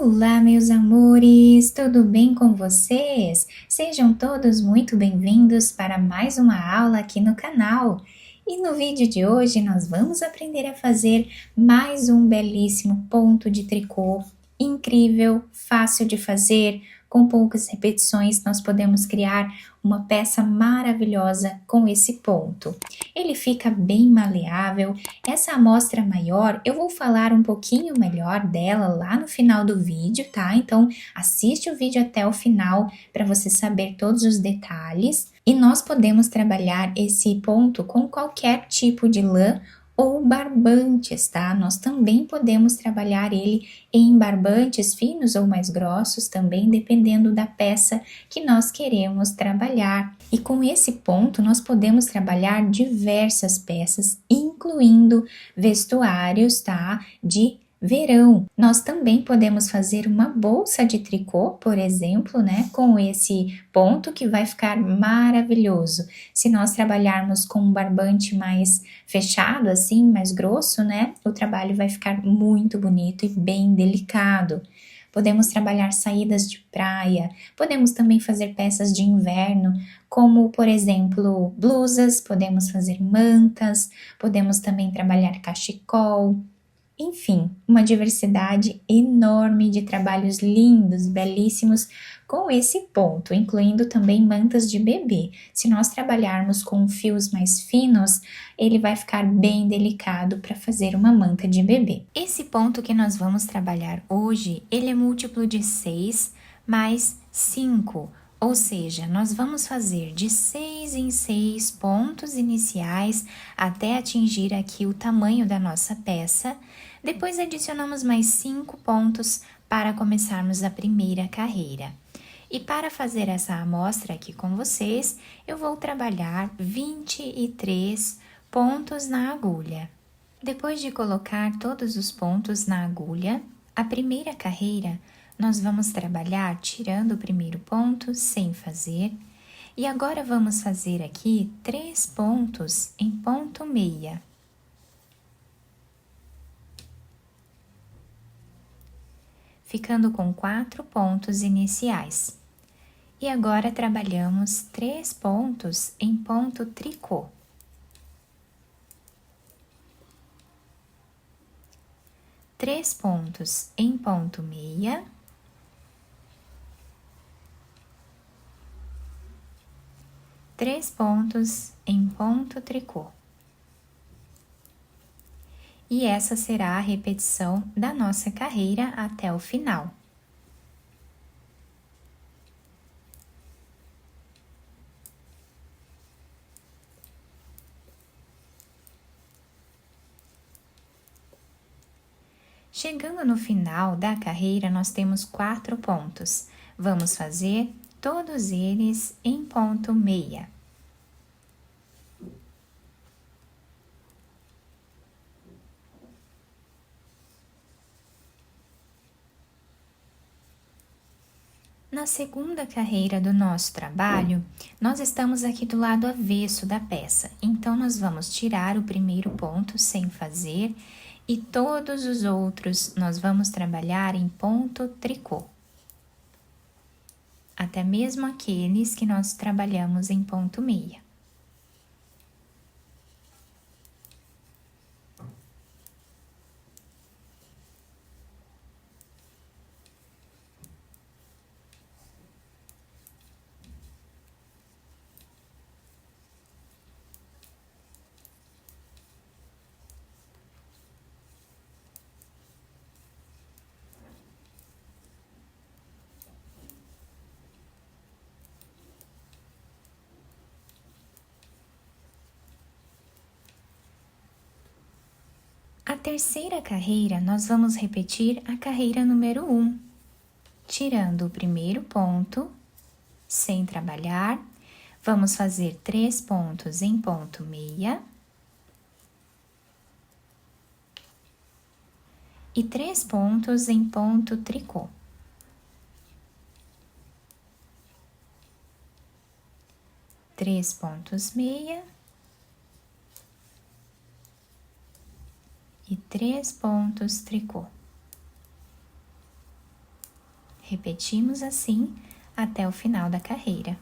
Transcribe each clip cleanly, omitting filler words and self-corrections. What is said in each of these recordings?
Olá, meus amores, tudo bem com vocês? Sejam todos muito bem-vindos para mais uma aula aqui no canal. E no vídeo de hoje nós vamos aprender a fazer mais um belíssimo ponto de tricô, incrível, fácil de fazer, com poucas repetições nós podemos criar uma peça maravilhosa com esse ponto. Ele fica bem maleável. Essa amostra maior, eu vou falar um pouquinho melhor dela lá no final do vídeo, tá? Então, assiste o vídeo até o final para você saber todos os detalhes. E nós podemos trabalhar esse ponto com qualquer tipo de lã ou barbantes, tá? Nós também podemos trabalhar ele em barbantes finos ou mais grossos também, dependendo da peça que nós queremos trabalhar. E com esse ponto nós podemos trabalhar diversas peças, incluindo vestuários, tá? De verão. Nós também podemos fazer uma bolsa de tricô, por exemplo, né? Com esse ponto que vai ficar maravilhoso. Se nós trabalharmos com um barbante mais fechado, assim, mais grosso, né? O trabalho vai ficar muito bonito e bem delicado. Podemos trabalhar saídas de praia, podemos também fazer peças de inverno, como, por exemplo, blusas, podemos fazer mantas, podemos também trabalhar cachecol. Enfim, uma diversidade enorme de trabalhos lindos, belíssimos com esse ponto, incluindo também mantas de bebê. Se nós trabalharmos com fios mais finos, ele vai ficar bem delicado para fazer uma manta de bebê. Esse ponto que nós vamos trabalhar hoje, ele é múltiplo de 6 mais 5, ou seja, nós vamos fazer de 6 em 6 pontos iniciais até atingir aqui o tamanho da nossa peça. Depois adicionamos mais 5 pontos para começarmos a primeira carreira. E para fazer essa amostra aqui com vocês, eu vou trabalhar 23 pontos na agulha. Depois de colocar todos os pontos na agulha, a primeira carreira nós vamos trabalhar tirando o primeiro ponto sem fazer. E agora vamos fazer aqui 3 pontos em ponto meia. Ficando com 4 pontos iniciais. E agora trabalhamos 3 pontos em ponto tricô. Três pontos em ponto meia. Três pontos em ponto tricô. E essa será a repetição da nossa carreira até o final. Chegando no final da carreira, nós temos 4 pontos. Vamos fazer todos eles em ponto meia. Na segunda carreira do nosso trabalho, nós estamos aqui do lado avesso da peça, então nós vamos tirar o primeiro ponto sem fazer e todos os outros nós vamos trabalhar em ponto tricô. Até mesmo aqueles que nós trabalhamos em ponto meia. A terceira carreira, nós vamos repetir a carreira número 1, tirando o primeiro ponto, sem trabalhar, vamos fazer 3 pontos em ponto meia e 3 pontos em ponto tricô. Três pontos meia e 3 pontos tricô. Repetimos assim até o final da carreira.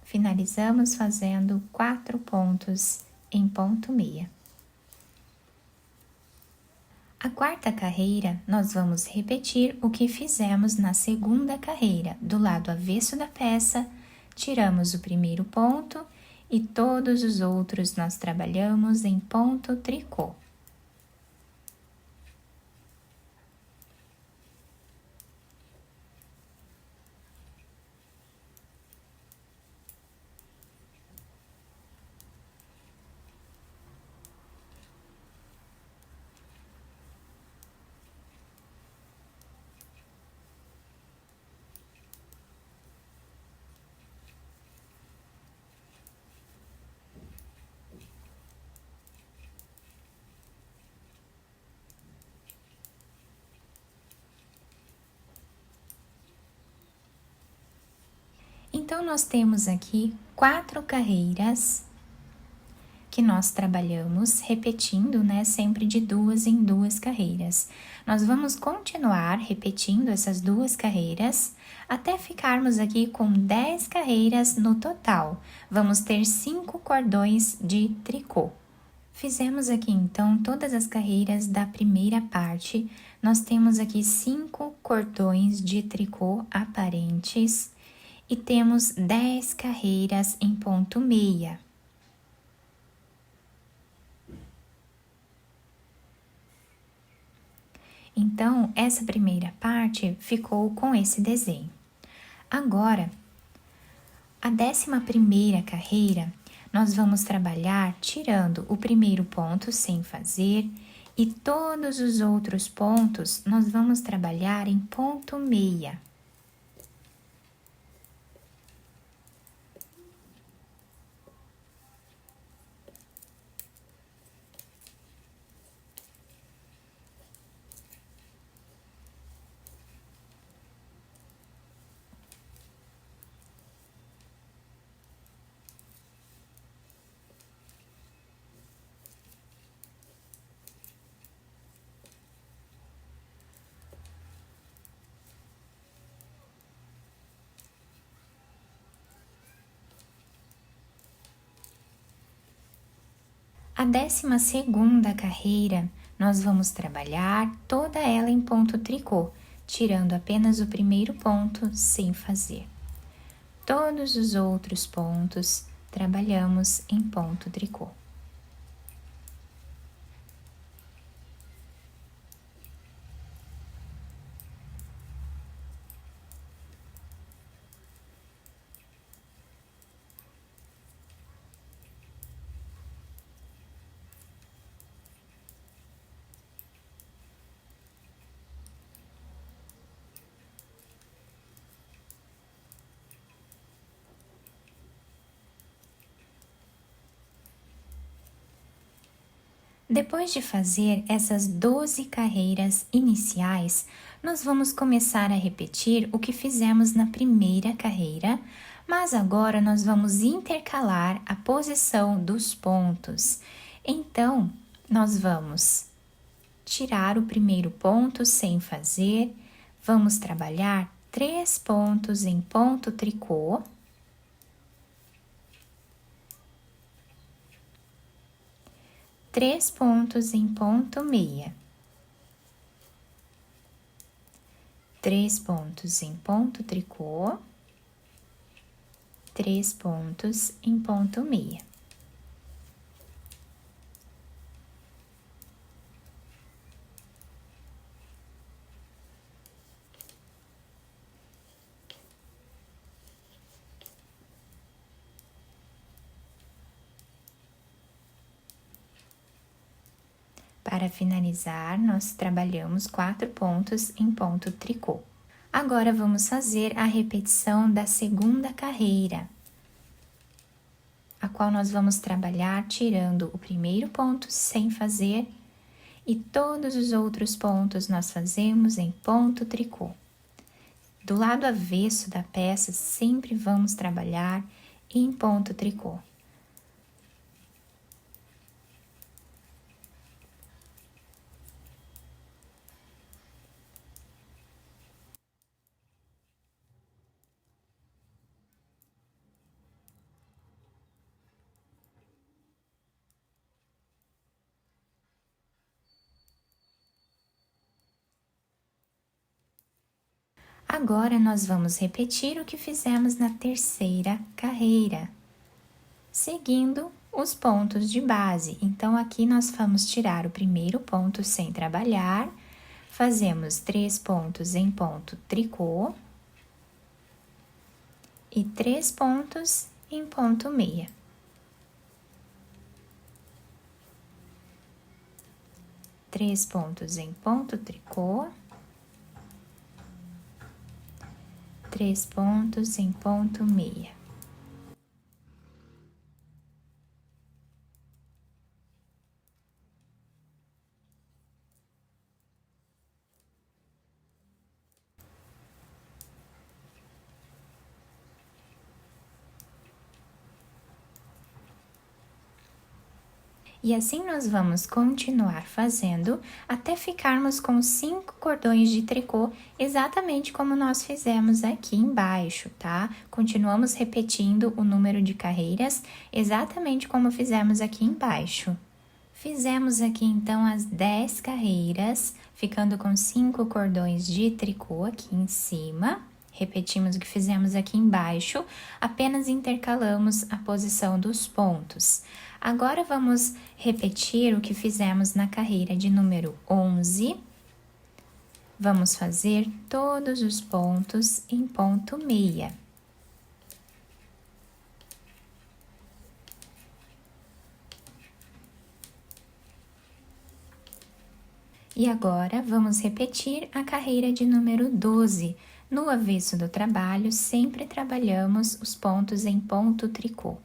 Finalizamos fazendo 4 pontos em ponto meia. A quarta carreira, nós vamos repetir o que fizemos na segunda carreira. Do lado avesso da peça, tiramos o primeiro ponto e todos os outros nós trabalhamos em ponto tricô. Então, nós temos aqui 4 carreiras que nós trabalhamos repetindo, né, sempre de 2 em 2 carreiras. Nós vamos continuar repetindo essas 2 carreiras até ficarmos aqui com 10 carreiras no total. Vamos ter 5 cordões de tricô. Fizemos aqui então todas as carreiras da primeira parte. Nós temos aqui 5 cordões de tricô aparentes e temos 10 carreiras em ponto meia. Então, essa primeira parte ficou com esse desenho. Agora, a 11ª carreira, nós vamos trabalhar tirando o primeiro ponto sem fazer e todos os outros pontos nós vamos trabalhar em ponto meia. A 12ª carreira, nós vamos trabalhar toda ela em ponto tricô, tirando apenas o primeiro ponto sem fazer. Todos os outros pontos trabalhamos em ponto tricô. Depois de fazer essas 12 carreiras iniciais, nós vamos começar a repetir o que fizemos na primeira carreira, mas agora nós vamos intercalar a posição dos pontos. Então, nós vamos tirar o primeiro ponto sem fazer, vamos trabalhar 3 pontos em ponto tricô. 3 pontos em ponto meia, 3 pontos em ponto tricô, 3 pontos em ponto meia. Para finalizar, nós trabalhamos 4 pontos em ponto tricô. Agora, vamos fazer a repetição da segunda carreira, a qual nós vamos trabalhar tirando o primeiro ponto sem fazer e todos os outros pontos nós fazemos em ponto tricô. Do lado avesso da peça, sempre vamos trabalhar em ponto tricô. Agora nós vamos repetir o que fizemos na terceira carreira, seguindo os pontos de base. Então, aqui nós vamos tirar o primeiro ponto sem trabalhar, fazemos 3 pontos em ponto tricô e 3 pontos em ponto meia. Três pontos em ponto tricô, 3 pontos em ponto meia. E assim nós vamos continuar fazendo até ficarmos com 5 cordões de tricô, exatamente como nós fizemos aqui embaixo, tá? Continuamos repetindo o número de carreiras, exatamente como fizemos aqui embaixo. Fizemos aqui então as 10 carreiras, ficando com 5 cordões de tricô aqui em cima. Repetimos o que fizemos aqui embaixo, apenas intercalamos a posição dos pontos. Agora, vamos repetir o que fizemos na carreira de número 11. Vamos fazer todos os pontos em ponto meia. E agora, vamos repetir a carreira de número 12. No avesso do trabalho, sempre trabalhamos os pontos em ponto tricô.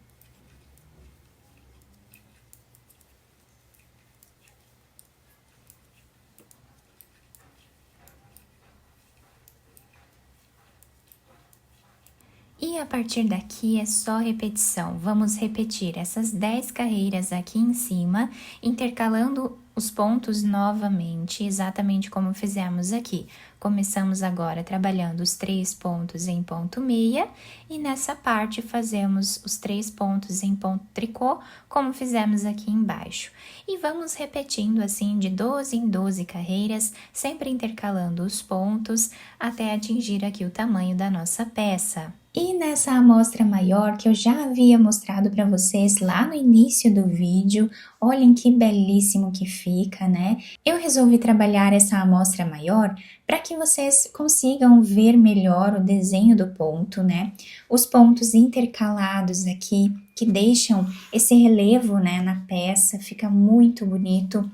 E a partir daqui é só repetição. Vamos repetir essas 10 carreiras aqui em cima, intercalando os pontos novamente, exatamente como fizemos aqui. Começamos agora trabalhando os 3 pontos em ponto meia e nessa parte fazemos os 3 pontos em ponto tricô, como fizemos aqui embaixo. E vamos repetindo assim de 12 em 12 carreiras, sempre intercalando os pontos até atingir aqui o tamanho da nossa peça. E nessa amostra maior que eu já havia mostrado para vocês lá no início do vídeo, olhem que belíssimo que fica, né? Eu resolvi trabalhar essa amostra maior para que vocês consigam ver melhor o desenho do ponto, né? Os pontos intercalados aqui, que deixam esse relevo, né, na peça, fica muito bonito.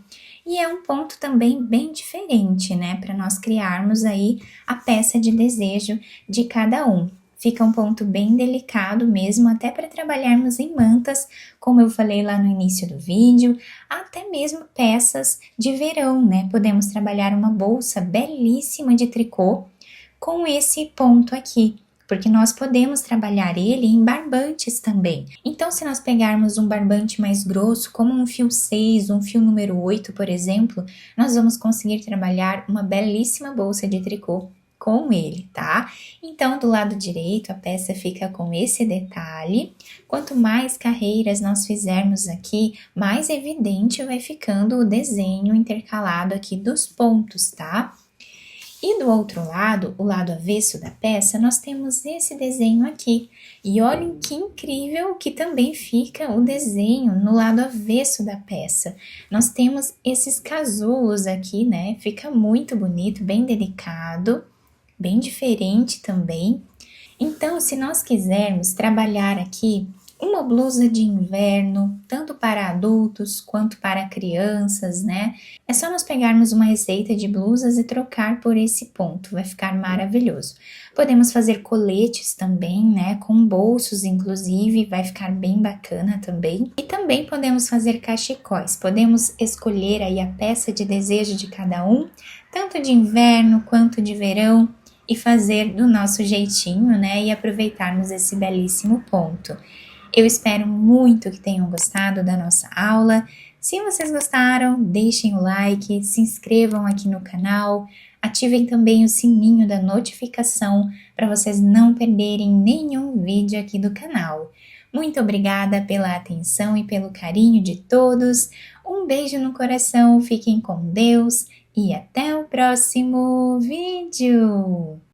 E é um ponto também bem diferente, né, para nós criarmos aí a peça de desejo de cada um. Fica um ponto bem delicado mesmo, até para trabalharmos em mantas, como eu falei lá no início do vídeo, até mesmo peças de verão, né? Podemos trabalhar uma bolsa belíssima de tricô com esse ponto aqui, porque nós podemos trabalhar ele em barbantes também. Então, se nós pegarmos um barbante mais grosso, como um fio 6, um fio número 8, por exemplo, nós vamos conseguir trabalhar uma belíssima bolsa de tricô com ele, tá? Então, do lado direito, a peça fica com esse detalhe. Quanto mais carreiras nós fizermos aqui, mais evidente vai ficando o desenho intercalado aqui dos pontos, tá? E do outro lado, o lado avesso da peça, nós temos esse desenho aqui. E olhem que incrível que também fica o desenho no lado avesso da peça. Nós temos esses casulos aqui, né? Fica muito bonito, bem delicado, bem diferente também. Então, se nós quisermos trabalhar aqui uma blusa de inverno, tanto para adultos quanto para crianças, né? É só nós pegarmos uma receita de blusas e trocar por esse ponto, vai ficar maravilhoso. Podemos fazer coletes também, né? Com bolsos, inclusive, vai ficar bem bacana também. E também podemos fazer cachecóis, podemos escolher aí a peça de desejo de cada um, tanto de inverno quanto de verão, e fazer do nosso jeitinho, né? E aproveitarmos esse belíssimo ponto. Eu espero muito que tenham gostado da nossa aula. Se vocês gostaram, deixem o like, se inscrevam aqui no canal, ativem também o sininho da notificação para vocês não perderem nenhum vídeo aqui do canal. Muito obrigada pela atenção e pelo carinho de todos. Um beijo no coração, fiquem com Deus e até o próximo vídeo!